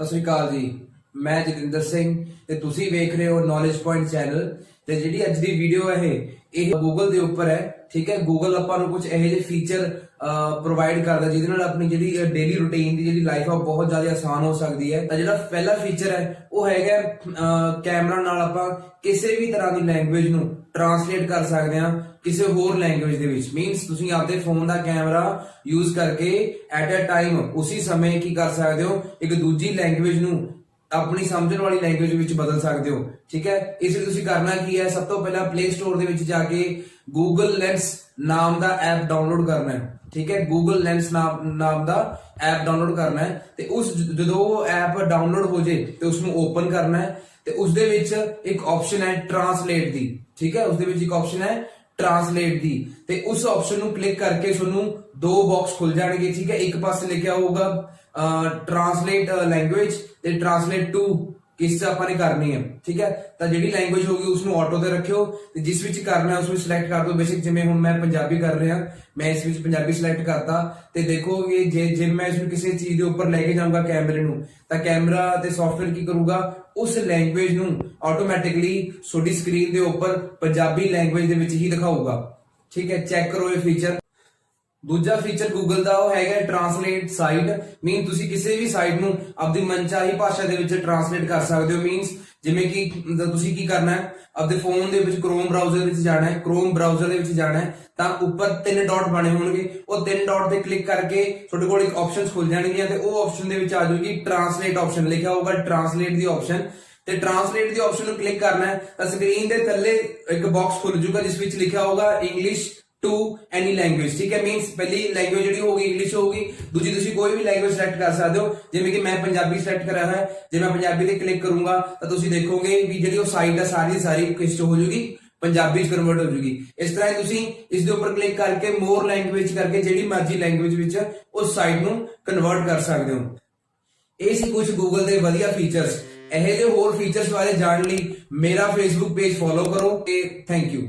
ਸ੍ਰੀ ਅਕਾਲ ਜੀ। ਮੈਂ ਜਤਿੰਦਰ ਸਿੰਘ ਤੇ ਤੁਸੀਂ ਵੇਖ ਰਹੇ ਹੋ ਨੌਲੇਜ ਪੁਆਇੰਟ ਚੈਨਲ। ਤੇ ਜਿਹੜੀ ਅੱਜ ਦੀ ਵੀਡੀਓ ਹੈ ਇਹ ਗੂਗਲ ਦੇ ਉੱਪਰ ਹੈ। ਠੀਕ ਹੈ, ਗੂਗਲ ਆਪਾਂ ਨੂੰ ਕੁਝ ਇਹੋ ਜਿਹੇ ਫੀਚਰ ਪ੍ਰੋਵਾਈਡ ਕਰਦਾ ਜਿਹਦੇ ਨਾਲ ਆਪਣੀ ਜਿਹੜੀ ਡੇਲੀ ਰੂਟੀਨ ਦੀ ਜਿਹੜੀ ਲਾਈਫ ਆ ਬਹੁਤ ਜ਼ਿਆਦਾ ਆਸਾਨ ਹੋ ਸਕਦੀ ਹੈ। ਤਾਂ ਜਿਹੜਾ ਪਹਿਲਾ ਫੀਚਰ ਹੈ ਉਹ ਹੈਗਾ ਕੈਮਰਾ ਨਾਲ ਆਪਾਂ ਕਿਸੇ ਵੀ ਤਰ੍ਹਾਂ ਦੀ ਲੈਂਗੁਏਜ ਨੂੰ ਟਰਾਂਸਲੇਟ ਕਰ ਸਕਦੇ ਹਾਂ ਕਿਸੇ ਹੋਰ ਲੈਂਗੁਏਜ ਦੇ ਵਿੱਚ। ਮੀਨਸ ਤੁਸੀਂ ਆਪਦੇ ਫੋਨ ਦਾ ਕੈਮਰਾ ਯੂਜ਼ ਕਰਕੇ ਐਟ ਅ ਟਾਈਮ ਉਸੇ ਸਮੇਂ ਕੀ ਕਰ ਸਕਦੇ ਹੋ, ਇੱਕ ਦੂਜੀ ਲੈਂਗੁਏਜ ਨੂੰ ਆਪਣੀ ਸਮਝਣ ਵਾਲੀ ਲੈਂਗੁਏਜ ਵਿੱਚ ਬਦਲ ਸਕਦੇ ਹੋ। ਠੀਕ ਹੈ, ਇਸ ਲਈ ਤੁਸੀਂ ਕਰਨਾ ਕੀ ਹੈ, ਸਭ ਤੋਂ ਪਹਿਲਾਂ ਪਲੇ ਸਟੋਰ ਦੇ ਵਿੱਚ ਜਾ ਕੇ ਗੂਗਲ ਲੈਂਸ ਨਾਮ ਦਾ ਐਪ ਡਾਊਨਲੋਡ ਕਰਨਾ ਹੈ। ਠੀਕ ਹੈ, ਗੂਗਲ ਲੈਂਸ ਨਾਮ ਦਾ ਐਪ ਡਾਊਨਲੋਡ ਕਰਨਾ ਹੈ ਤੇ ਉਸ ਜਦੋਂ ਐਪ ਡਾਊਨਲੋਡ ਹੋ ਜੇ ਤੇ ਉਸ ਨੂੰ ਓਪਨ ਕਰਨਾ ਹੈ ਤੇ ਉਸ ਦੇ ਵਿੱਚ ਇੱਕ ਆਪਸ਼ਨ ਹੈ ਟਰਾਂਸਲੇਟ ਦੀ। ਠੀਕ ਹੈ, ਉਸ ਦੇ ਵਿੱਚ ਇੱਕ ਆਪਸ਼ਨ ਹੈ ਟਰਾਂਸਲੇਟ ਦੀ ਤੇ ਉਸ ਆਪਸ਼ਨ ਨੂੰ ਕਲਿੱਕ ਕਰਕੇ ਤੁਹਾਨੂੰ ਦੋ ਬਾਕਸ ਖੁੱਲ ਜਾਣਗੇ। ਠੀਕ ਹੈ, ਇੱਕ ਪਾਸੇ ਲਿਖਿਆ ਹੋਊਗਾ ਟਰਾਂਸਲੇਟ ਲੈਂਗੁਏਜ ਤੇ ਟਰਾਂਸਲੇਟ ਟੂ ਕਿਸ ਚ ਆਪਾਂ ਨੇ ਕਰਨੀ ਹੈ। ਠੀਕ ਹੈ, ਤਾਂ ਜਿਹੜੀ ਲੈਂਗੁਏਜ ਹੋਗੀ ਉਸ ਨੂੰ ਆਟੋ ਤੇ ਰੱਖਿਓ ਤੇ ਜਿਸ ਵਿੱਚ ਕਰਨਾ ਉਸ ਨੂੰ ਸਿਲੈਕਟ ਕਰ ਦਿਓ। ਬੇਸਿਕ ਜਿਵੇਂ ਹੁਣ ਮੈਂ ਪੰਜਾਬੀ ਕਰ ਰਿਹਾ, ਮੈਂ ਇਸ ਵਿੱਚ ਪੰਜਾਬੀ ਸਿਲੈਕਟ ਕਰਤਾ ਤੇ ਦੇਖੋਗੇ ਜੇ ਮੈਂ ਇਸ ਨੂੰ ਕਿਸੇ ਚੀਜ਼ ਦੇ ਉੱਪਰ ਲੈ ਕੇ ਜਾਊਂਗਾ ਕੈਮਰੇ ਨੂੰ, ਤਾਂ ਕੈਮਰਾ ਤੇ ਸੌਫਟਵੇਅਰ ਕੀ ਕਰੂਗਾ, ਉਸ ਲੈਂਗੁਏਜ ਨੂੰ ਆਟੋਮੈਟਿਕਲੀ ਤੁਹਾਡੀ ਸਕਰੀਨ ਦੇ ਉੱਪਰ ਪੰਜਾਬੀ ਲੈਂਗੁਏਜ ਦੇ ਵਿੱਚ ਹੀ ਦਿਖਾਊਗਾ। ਠੀਕ ਹੈ, ਚੈੱਕ ਕਰੋ ਇਹ ਫੀਚਰ। ਦੂਜਾ ਫੀਚਰ ਗੂਗਲ ਦਾ ਉਹ ਹੈਗਾ ਟਰਾਂਸਲੇਟ ਸਾਈਟ। ਮੀਨ ਤੁਸੀਂ ਕਿਸੇ ਵੀ ਸਾਈਟ ਨੂੰ ਆਪਦੀ ਮਨਚਾਹੀ ਭਾਸ਼ਾ ਦੇ ਵਿੱਚ ਟਰਾਂਸਲੇਟ ਕਰ ਸਕਦੇ ਹੋ। ਮੀਨਸ ਜਿਵੇਂ ਕਿ ਤੁਸੀਂ ਕੀ ਕਰਨਾ ਹੈ, ਆਪਦੇ ਫੋਨ ਦੇ ਵਿੱਚ ਕ੍ਰੋਮ ਬ੍ਰਾਊਜ਼ਰ ਵਿੱਚ ਜਾਣਾ ਹੈ। ਕ੍ਰੋਮ ਬ੍ਰਾਊਜ਼ਰ ਦੇ ਵਿੱਚ ਜਾਣਾ ਹੈ ਤਾਂ ਉੱਪਰ 3 ਡਾਟ ਬਣੇ ਹੋਣਗੇ, ਉਹ 3 ਡਾਟ ਤੇ ਕਲਿੱਕ ਕਰਕੇ ਤੁਹਾਡੇ ਕੋਲ ਇੱਕ ਆਪਸ਼ਨਸ ਖੁੱਲ ਜਾਣਗੀਆਂ ਤੇ ਉਹ ਆਪਸ਼ਨ ਦੇ ਵਿੱਚ ਆ ਜਾਊਗੀ ਟਰਾਂਸਲੇਟ ਆਪਸ਼ਨ, ਲਿਖਿਆ ਹੋਊਗਾ ਟਰਾਂਸਲੇਟ ਦੀ ਆਪਸ਼ਨ ਤੇ ਟਰਾਂਸਲੇਟ ਦੀ ਆਪਸ਼ਨ ਨੂੰ ਕਲਿੱਕ ਕਰਨਾ ਹੈ ਤਾਂ ਸਕਰੀਨ ਦੇ ਥੱਲੇ ਇੱਕ ਬਾਕਸ ਖੁੱਲ ਜਾਊਗਾ ਜਿਸ ਵਿੱਚ ਲਿਖਿਆ ਹੋਊਗਾ ਇੰਗਲਿਸ਼ ਟੂ ਐਨੀ ਲੈਂਗੁਏਜ। ਠੀਕ ਹੈ, ਮੀਨਸ ਪਹਿਲੀ ਲੈਂਗੁਏਜ ਜਿਹੜੀ ਹੋਊਗੀ ਇੰਗਲਿਸ਼ ਹੋਊਗੀ, ਦੂਜੀ ਤੁਸੀਂ ਕੋਈ ਵੀ ਲੈਂਗੁਏਜ ਸਿਲੈਕਟ ਕਰ ਸਕਦੇ ਹੋ। ਜਿਵੇਂ ਕਿ ਮੈਂ ਪੰਜਾਬੀ ਸਿਲੈਕਟ ਕਰਿਆ ਹੋਇਆ ਹੈ, ਜੇ ਮੈਂ ਪੰਜਾਬੀ ਤੇ ਕਲਿੱਕ ਕਰੂੰਗਾ ਤਾਂ ਤੁਸੀਂ ਦੇਖੋਗੇ ਵੀ ਜਿਹੜੀ ਉਹ ਸਾਈਟ ਹੈ ਸਾਰੀ ਦੀ ਸਾਰੀ ਕਿਸ ਚ ਹੋ ਜਾਊਗੀ, ਪੰਜਾਬੀ ਚ ਕਨਵਰਟ ਹੋ ਜਾਊਗੀ। ਇਸ ਤਰ੍ਹਾਂ ਤੁਸੀਂ ਇਸ ਦੇ ਉੱਪਰ ਕਲਿੱਕ ਕਰਕੇ ਮੋਰ ਲੈਂਗੁਏਜ ਕਰਕੇ ਜਿਹੜੀ ਮਰਜ਼ੀ ਲੈਂਗੁਏਜ ਵਿੱਚ ਉਸ ਸਾਈਟ ਨੂੰ ਕਨਵਰਟ ਕਰ ਸਕਦੇ ਹੋ। ਇਹ ਸੀ ਕੁਝ ਗੂਗਲ ਦੇ ਵਧੀਆ ਫੀਚਰਸ। ਇਹੋ ਜਿਹੇ ਹੋਰ ਫੀਚਰਸ ਬਾਰੇ ਜਾਣਨ ਲਈ ਮੇਰਾ ਫੇਸਬੁੱਕ ਪੇਜ ਫੋਲੋ ਕਰੋ ਤੇ ਥੈਂਕ ਯੂ।